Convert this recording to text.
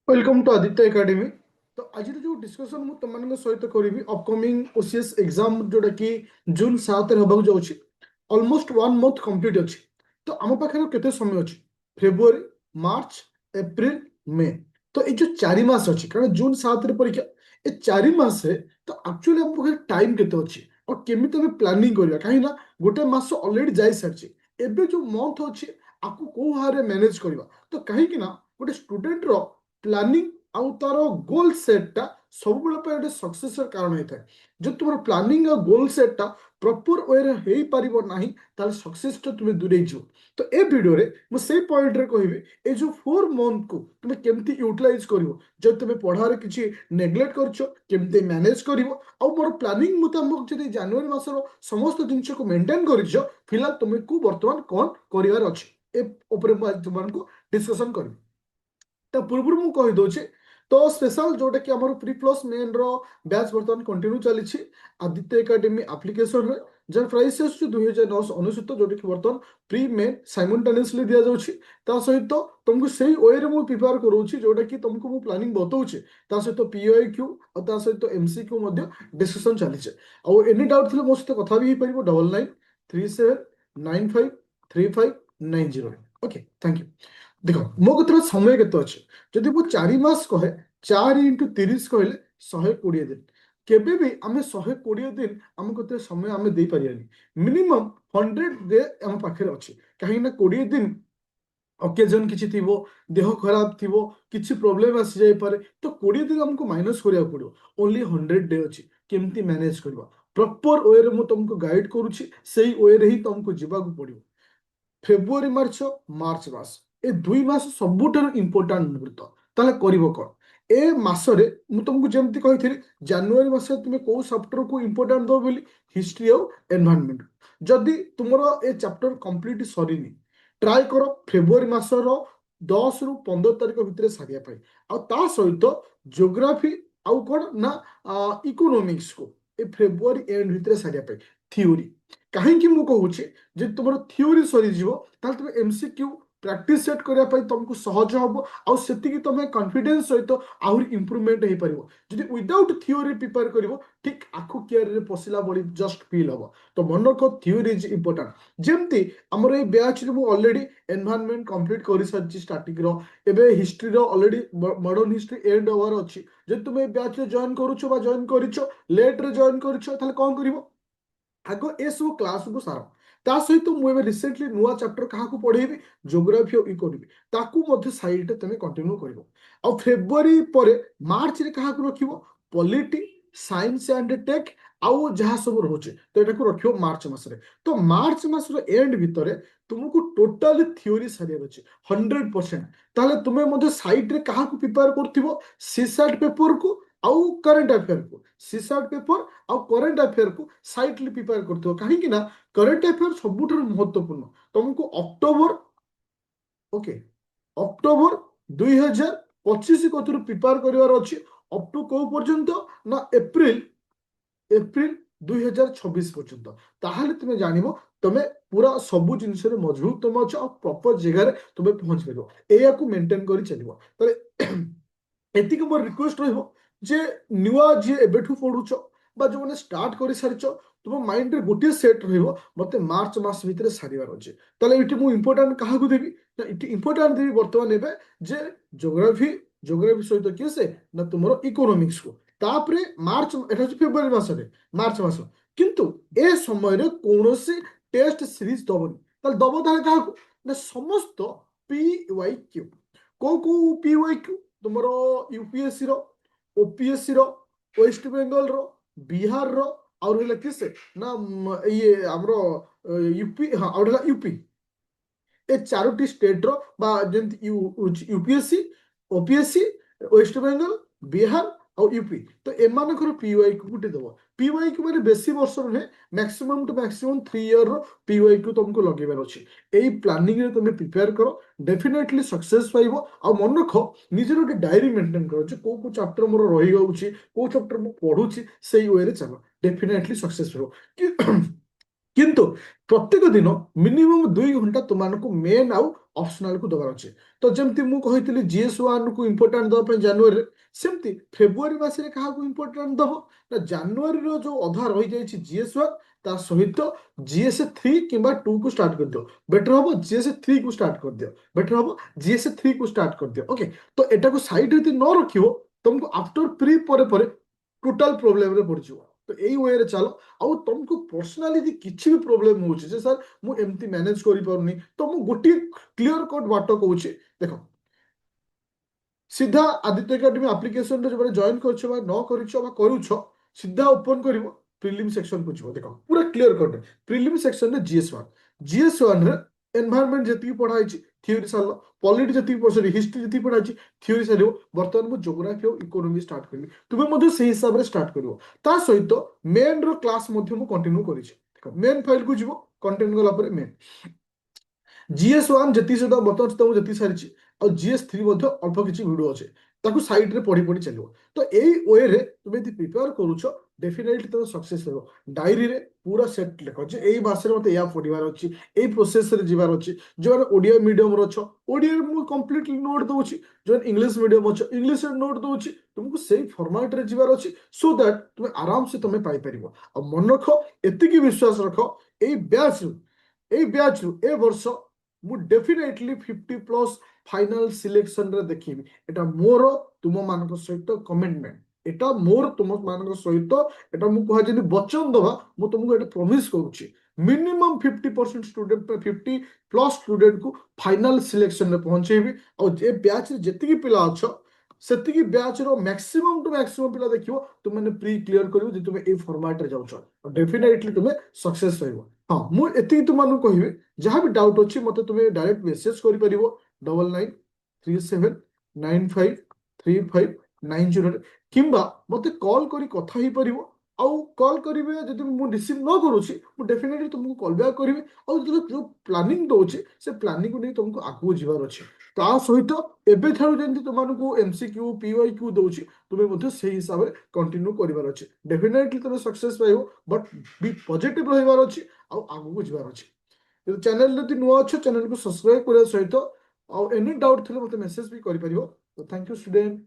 Welcome to Aditya academy. तो आज जो डिस्कशन मु तुम सहित करी अपकमिंग ओसीएस एग्जाम जोटा कि जून 7 होगा जाऊँगी। ऑलमोस्ट 1 मंथ कंप्लीट अच्छी। तो आम पाखे केते समय अच्छी? फेब्रुआरी, मार्च, एप्रिल, मे। तो ये जो 4 मास अच्छी कारण जून 7 परीक्षा, ये 4 मास तो एक्चुअली आम पाखे टाइम केते अच्छी और केमिति आम प्लानिंग करवा कहीं ना गोटे मास ऑलरेडी जाई सारी। एबे जो मंथ अच्छी आपको को हारे मैनेज करवा। तो कहीं ना गोटे स्टूडेंट रो प्लानिंग आउ तार गोल सेटा सब गोटे सक्सेस कारण होता है। जो तुम प्लानिंग और गोल सेटा प्रॉपर वे रे हो पारिबो नाही ताल सक्सेस तो तुम दूरे जीव। तो ए वीडियो रे मु से पॉइंट रे कहबी ए जो 4 मंथ को तुम केमती यूटिलाइज करिवो। जब तुम पढ़ार किछि नेग्लेक्ट करछो केमती मैनेज करिवो। आ मोर प्लानिंग मुताबिक जदि जनवरी मासर समस्त जिनिस को मेंटेन करिछो फिलहाल तुमको वर्तमान कौन करिवार अछि ए ऊपर मु आज तुमको डिस्कशन करबी। ता पूर्व मु कहि दउछि। तो स्पेशल जोटा कि हमर प्री प्लस मेन रो बैच वर्तमान कंटिन्यू चली आदित्य एकेडमी एप्लिकेशन रे जर प्राइस आछी 2999 जोटा कि वर्तमान प्री मेन साइमल्टेनियसली दिया जाउछि। ता सहित तुमको सेही वे रे मु प्रिपेयर करूछि जोटा कि तुमको मु प्लानिंग बतौछि। ता सहित पीओआईक्यू और ता सहित एमसीक्यू मध्ये डिस्कशन चली आ एनी डाउट थिले मो सहित कथा भी हे परिबो 9937953590। Okay, thank you. देख मो कथर समय केते अच्छे जदि मु 4 मास कहे 4 × 30 कहले 120 दिन। केबे भी आमे 120 दिन आम कते समय आमे दे पारियानी। मिनिमम 100 डे आम पाखे अच्छे कहीं ना 20 दिन ओकेजन किछि थिबो, देह खराब थिबो, किछि प्रॉब्लम आसी जाय पारे। तो 20 दिन हमको माइनस करिया पड़ो। ओनली 100 डे अच्छी केमती मैनेज करबा प्रॉपर वे रे मु तुमको गाइड करूछि। सेही वे रे ही तुमको जीवाक पड़ियो। फेब्रुआरी मार्च मार्च मास ए 2 मास सबुठाରୁ इंपोर्टाट मुहूर्त। ताले करिवो कोन ए मासरे मु तुमको जेमति कहिथिली जनवरी मासरे तुमे को चैप्टर को इंपोर्टाट दो बोली हिस्ट्री और एनवायरनमेंट। जदि तुमरो ए चैप्टर कंप्लीट सरीनी ट्राई करो फेब्रुआरी मासर 10 ରୁ 15 तारिख भितर सारिया पाई। आ ता सहित ज्योग्राफी आउ कोन ना इकोनॉमिक्स को ए फेब्रुआरी एंड भितर सारिया पाई। थ्योरी कहीं मु कहूँ जे तुम थ्योरी सरीज ताल तुम एमसीक्यू प्रैक्टिस सेट करने तुमको सहज हम आती तुम कॉन्फिडेंस सहित आहरी इंप्रूवमेंट हो पार। जदि विदाउट थ्योरी प्रिपेयर कर ठीक आखु कियार पशिला बड़ी जस्ट फील हम। तो मन रख थ्योरी इज इंपोर्टाट। जमती आमर ये बैच ऑलरेडी एनवायरनमेंट कंप्लीट कर सारी स्टार्टिंग रो एबे हिस्ट्री रो already modern history and over अच्छी। जब तुम ये बैच जॉइन करुछ बा जॉइन करिछ लेट रे जॉइन करिछ ताले कोन करिवो आग ए सब क्लास को सार। ता सहित मुझे रिसेंटली नुआ चैप्टर क्या पढ़ेबी ज्योग्राफी और इकोनॉमी ताकू साइड तुम कंटिन्यू कर। फेब्रुआरी पर मार्च रे क्या रखिबो पॉलिटी साइंस एंड टेक आउ जहाँ सब रोचे तो यहाँ रखियो मार्च मासरे। तो मार्च मासर एंड भितर तुमको टोटाली थ्योरी सारियार अच्छे 100%। ताले तुम्हें साइड रे क्या प्रिपेयर कर सीसैट पेपर को आउ करंट अफेयर को सीसैट पेपर आउ करंट अफेयर को साइटली प्रिपेयर करथिबो। कहीं ना करंट अफेयर सबुठाରୁ महत्वपूर्ण तुमको अक्टोबर ओके अक्टोबर 2025 कतुर प्रिपेयर करिवार अछि अप टू को पर्यंत ना एप्रिल एप्रिल 2026 पर्यंत। ताहले तुम जानिबो तुम पूरा सबु जिनिस रे मजबूत तुम अच्छ और प्रॉपर जगह रे तुम पहुंच परिबो। एया को मेंटेन करी चलिबो। तले एतिक मोर रिक्वेस्ट रहिबो जे नुआ जे एबेठु पढुछ बा जो माने स्टार्ट करि सारिछ तुम माइंड रे गोटे सेट रहिबो मते मार्च मास भितर सारिबार अछि। ताले इटी मु इंपोर्टेंट काहा को देबी ना इटी इंपोर्टेंट देबी वर्तमान एबे जे ज्योग्राफी ज्योग्राफी सहित किए से ना तुमरो इकोनॉमिक्स को। तापरे मार्च एटा अछि फेब्रुआरी मास रे मार्च मास किंतु ए समय रे कोनोसी टेस्ट सीरीज दबनी ताले दबो ताले काहा को ना समस्त पीवाईक्यू को पीवाईक्यू तुमरो यूपीएससी रो ओपीएससी रो वेस्ट बेंगल रो बिहार रो और होला किसे ना ये हमरो यूपी हाँ और होला यूपी ए चारोटी स्टेट रो बा जेंति यूपीएससी ओपीएससी वेस्ट बेंगल बिहार और यूपी तो एमानकर पीवाई को गुटे दबो। पीवाई को माने बेसी वर्ष रे मैक्सिमम टू मैक्सिमम 3 इयर रो पीवाई को तुमको लगेबार अछि। एई प्लानिंग रे तुम प्रिपेयर करो डेफिनेटली सक्सेस पाइबो। आ मन रख निजर गोटे डायरी मेंटेन करो जे को चैप्टर मोर रही जाउछि को चैप्टर मु पढुछि सेही वे रे चलो डेफिनेटली सक्सेस हो। किंतु प्रत्येक दिन मिनिमम 2 घंटा तुमको मेन आउ ऑप्शनल को दबार अच्छे तो जमती मु कही GS1 को इंपोर्टेंट दबा जनवरी सेमती फेब्रुआरी मासरे क्या इंपोर्टेंट दब ना जनवरी रो जो अधा रही जाए GS1 ता सहित GS3 किंबा 2 को स्टार्ट कर दियो बेटर हम GS3 को स्टार्ट कर दियो बेटर हम GS3 को स्टार्ट कर दियो ओके तो एटा को साइड रे न रखियो तुमको आफ्टर प्री परे टोटल प्रोब्लेम रे पड़ जिवो तो एई वे रे चलो आउ तुमको पर्सनाली यदि किछि भी प्रोब्लेम होउछि जे सर मु एमती मैनेज करि पारुनी तो मु गोटी क्लियर कट बाट कहूछि देखो सीधा आदित्य एकेडमी एप्लिकेशन रे जब जॉइन करछो बा न करछो बा करूछो सीधा ओपन करिवो प्रीलिम सेक्शन को जिवो देखो पूरा क्लियर कट प्रीलिम सेक्शन रे GS1 रे एनवायरनमेंट जति पढ़ाई छि थ्योरी साल पॉलिटी जति सॉरी हिस्ट्री जति पढ़ाई छि थ्योरी साल वर्तमान मु ज्योग्राफी और इकोनॉमी स्टार्ट करबी तुमे मधे सेही हिसाब रे स्टार्ट करिवो ता सहित मेन रो क्लास मधे मु कंटिन्यू करि छि देखो मेन फाइल को जिवो कंटेंट गला पर मेन GS1 जति सहित वर्तमान सुधा मु जति सारिछि और GS3 मध्य अल्प किछि वीडियो अछि ताकू साइड रे पढ़ी पढ़ी चलियो तो एई वे रे तुमे यदि प्रिपेयर करूछो डेफिनेटली तुम सक्सेस हो डायरी रे पूरा सेट लेखो जे एई मास रे मते या पढ़िबार अछि एई प्रोसेस रे जिबार अछि जो ओडिया मीडियम रो छ ओडिया रे मु कंप्लीटली नोट दोछि जो इंग्लिश मीडियम छ इंग्लिश रे नोट दोछि तुमको सेही फॉर्मेट रे जिबार अछि सो दैट तुम आराम से तुम पाई परिबो और मन रखो एतिकी विश्वास रखो एई बैच ए वर्ष मु डेफिनेटली 50+ फाइनल सिलेक्शन रे देखिबी एटा मोर तुम मानक सहित कमिटमेंट एटा मोर तुम मानक सहित एटा मु कह जदी वचन दबा मु तुमको एटा प्रॉमिस करूची मिनिमम 50% स्टूडेंट 50+ स्टूडेंट को फाइनल सिलेक्शन रे पहुंचेबी और ए बैच रे जति पिला अछ सेतिकी बैच रो मैक्सिमम टू मैक्सिमम पिला देखियो तुम माने प्री क्लियर करियो जे तुम ए फॉर्मेट रे जाउछ और डेफिनेटली तुम सक्सेस रहइबो हां मु एति तुम मानु कहिबे जहां भी डाउट अछि मते तुम डायरेक्ट मेसेज करि परिबो 9937953590 किंबा मते कॉल करी कथा ही परिबो आउ कॉल करिवे जदि मु रिसीव न करूची मु डेफिनेटली तुमको कॉल बैक करिवे आउ जो प्लानिंग दोची से प्लानिंग को नै तुमको आगु जिबार अछि ता सहित एबे थारु जेंति तुमको MCQ PYQ दोची तुमे मध्ये सेही हिसाब रे कंटिन्यू करिवार अछि डेफिनेटली तुमे सक्सेस पाइबो बट बी पॉजिटिव रहिवार अछि आउ आगु को जिबार अछि तो चैनल जदि नुआ छ चैनल को सब्सक्राइब करिया सहित और एनी डाउट थे मत मेसेज भी करि परिबो तो थैंक यू स्टूडेंट।